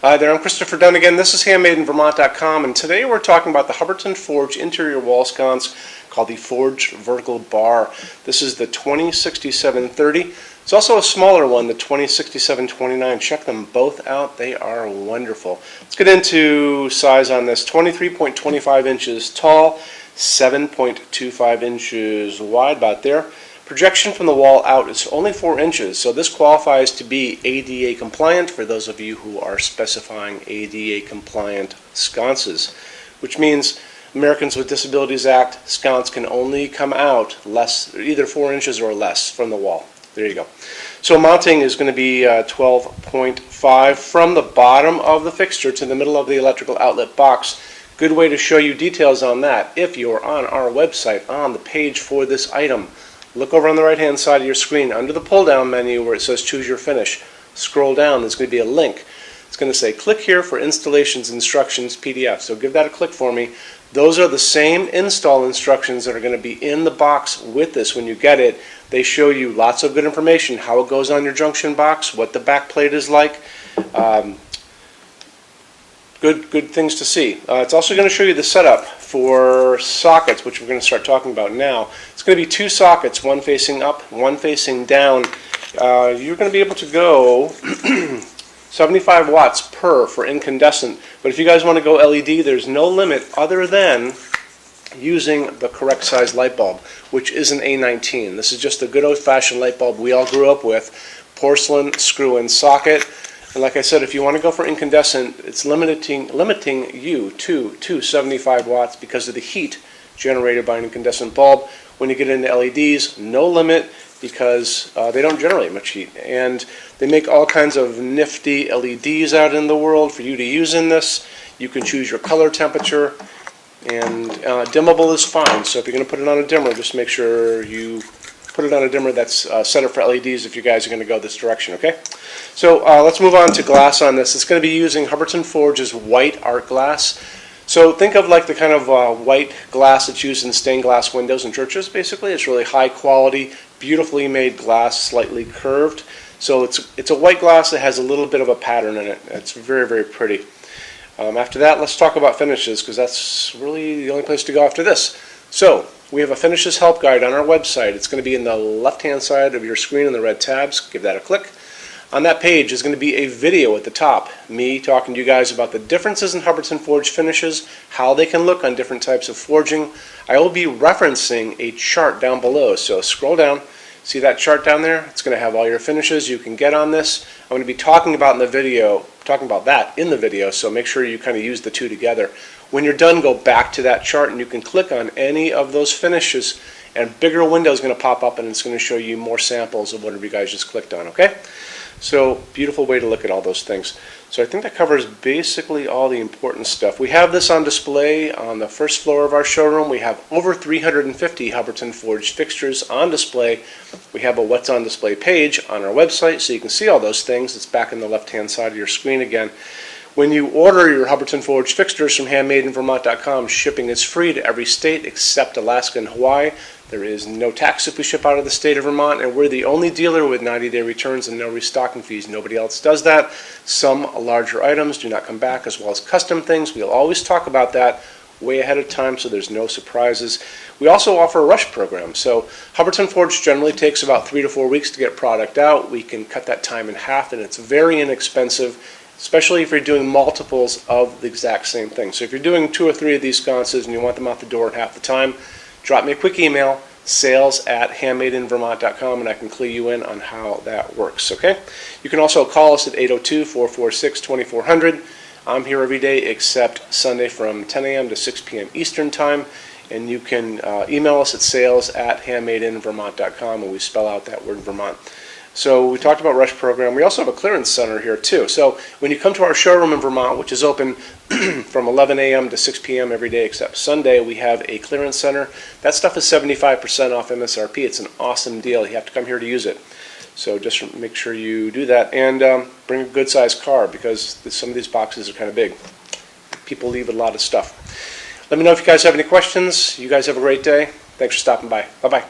Hi there, I'm Christopher Dunn again. This is HandmadeInVermont.com, and today we're talking about the Hubbardton Forge interior wall sconce called the Forge Vertical Bar. This is the 206730. It's also a smaller one, the 206729. Check them both out. They are wonderful. Let's get into size on this. 23.25 inches tall, 7.25 inches wide, about there. Projection from the wall out is only 4 inches, so this qualifies to be ADA compliant for those of you who are specifying ADA compliant sconces, which means Americans with Disabilities Act sconce can only come out less, either 4 inches or less from the wall. There you go. So mounting is going to be 12.5 from the bottom of the fixture to the middle of the electrical outlet box. Good way to show you details on that if you're on our website on the page for this item. Look over on the right hand side of your screen under the pull down menu where it says choose your finish. Scroll down, there's going to be a link. It's going to say click here for installations instructions PDF. So give that a click for me. Those are the same install instructions that are going to be in the box with this when you get it. They show you lots of good information, how it goes on your junction box, what the back plate is like. Good things to see. It's also going to show you the setup for sockets, which we're going to start talking about now. It's going to be 2 sockets, one facing up, one facing down. You're going to be able to go 75 watts per for incandescent, but if you guys want to go LED, there's no limit other than using the correct size light bulb, which is an A19. This is just a good old-fashioned light bulb we all grew up with, porcelain screw-in socket. And like I said, if you want to go for incandescent, it's limiting you to 275 watts because of the heat generated by an incandescent bulb. When you get into LEDs, no limit because they don't generate much heat. And they make all kinds of nifty LEDs out in the world for you to use in this. You can choose your color temperature, and dimmable is fine. So if you're going to put it on a dimmer, just make sure you put it on a dimmer that's set up for LEDs if you guys are going to go this direction, okay? So let's move on to glass on this. It's going to be using Hubbardton Forge's white art glass. So think of like the kind of white glass that's used in stained glass windows in churches, basically. It's really high quality, beautifully made glass, slightly curved. So it's a white glass that has a little bit of a pattern in it. It's very, very pretty. After that, let's talk about finishes, because that's really the only place to go after this. So we have a finishes help guide on our website. It's going to be in the left-hand side of your screen in the red tabs. Give that a click. On that page is going to be a video at the top, me talking to you guys about the differences in Hubbardton Forge finishes, how they can look on different types of forging. I will be referencing a chart down below, so scroll down. See that chart down there? It's going to have all your finishes you can get on this. I'm going to be talking about that in the video, so make sure you kind of use the two together. When you're done, go back to that chart and you can click on any of those finishes, and a bigger window is going to pop up and it's going to show you more samples of whatever you guys just clicked on, okay? So, beautiful way to look at all those things. So I think that covers basically all the important stuff. We have this on display on the first floor of our showroom. We have over 350 Hubbardton Forge fixtures on display. We have a What's on Display page on our website, so you can see all those things. It's back in the left-hand side of your screen again. When you order your Hubbardton Forge fixtures from HandmadeInVermont.com, shipping is free to every state except Alaska and Hawaii. There is no tax if we ship out of the state of Vermont, and we're the only dealer with 90-day returns and no restocking fees. Nobody else does that. Some larger items do not come back, as well as custom things. We'll always talk about that way ahead of time so there's no surprises. We also offer a rush program. So Hubbardton Forge generally takes about 3 to 4 weeks to get product out. We can cut that time in half, and it's very inexpensive, especially if you're doing multiples of the exact same thing. So if you're doing 2 or 3 of these sconces and you want them out the door in half the time, drop me a quick email, sales@HandmadeInVermont.com, and I can clue you in on how that works, okay? You can also call us at 802-446-2400. I'm here every day except Sunday from 10 a.m. to 6 p.m. Eastern Time, and you can email us at sales@HandmadeInVermont.com, and we spell out that word Vermont. So we talked about rush program. We also have a clearance center here too. So when you come to our showroom in Vermont, which is open from 11 a.m. to 6 p.m. every day except Sunday, we have a clearance center. That stuff is 75% off MSRP. It's an awesome deal. You have to come here to use it. So just make sure you do that, and bring a good sized car, because some of these boxes are kind of big. People leave a lot of stuff. Let me know if you guys have any questions. You guys have a great day. Thanks for stopping by. Bye-bye.